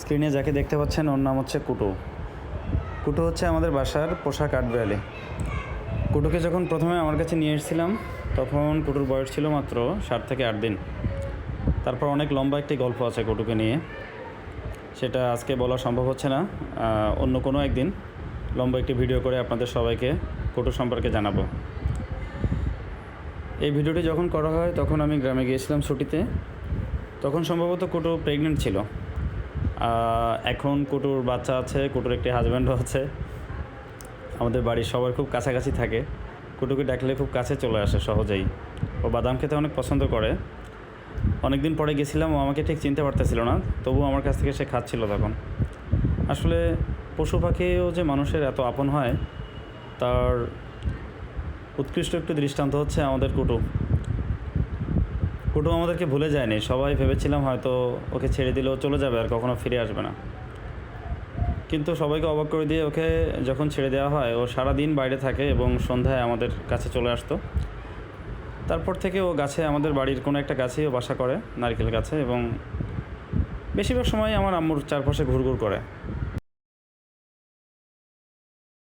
স্ক্রিনে যাকে দেখতে পাচ্ছেন ওর নাম হচ্ছে কুটু। কুটু হচ্ছে আমাদের বাসার পোষা কাঠবিড়ালি। কুটুকে যখন প্রথমে আমার কাছে নিয়ে এসেছিলাম তখন কুটুর বয়স ছিল মাত্র 7 থেকে 8 দিন। তারপর অনেক লম্বা একটি গল্প আছে কুটুকে নিয়ে, সেটা আজকে বলা সম্ভব হচ্ছে না। অন্য কোনো একদিন লম্বা একটি ভিডিও করে আপনাদের সবাইকে কুটু সম্পর্কে জানাবো। এই ভিডিওটি যখন করা হয় তখন আমি গ্রামে গিয়েছিলাম ছুটিতে। তখন সম্ভবত কুটু প্রেগনেন্ট ছিল। এখন কুটুর বাচ্চা আছে, কুটুর একটি হাজব্যান্ডও আছে। আমাদের বাড়ির সবার খুব কাছাকাছি থাকে। কুটুকে ডাকলে খুব কাছে চলে আসে সহজেই। ও বাদাম খেতে অনেক পছন্দ করে। অনেক দিন পরে গেছিলাম, ও আমাকে ঠিক চিনতে পারতেছিল না, তবু আমার কাছ থেকে সে খাচ্ছিল তখন। আসলে পশু পাখিও যে মানুষের এত আপন হয় তার উৎকৃষ্ট একটি দৃষ্টান্ত হচ্ছে আমাদের কুটু। কুটু আমাদেরকে ভুলে যায়নি। সবাই ভেবেছিলাম হয়তো ওকে ছেড়ে দিলেও চলে যাবে, আর কখনো ফিরে আসবে না। কিন্তু সবাইকে অবাক করে দিয়ে ওকে যখন ছেড়ে দেওয়া হয়, ও সারাদিন বাইরে থাকে এবং সন্ধ্যায় আমাদের কাছে চলে আসতো। তারপর থেকে ও গাছে, আমাদের বাড়ির কোনো একটা গাছেই ও বাসা করে, নারকেল গাছে, এবং বেশিরভাগ সময় আমার আম্মুর চারপাশে ঘুরঘুর করে।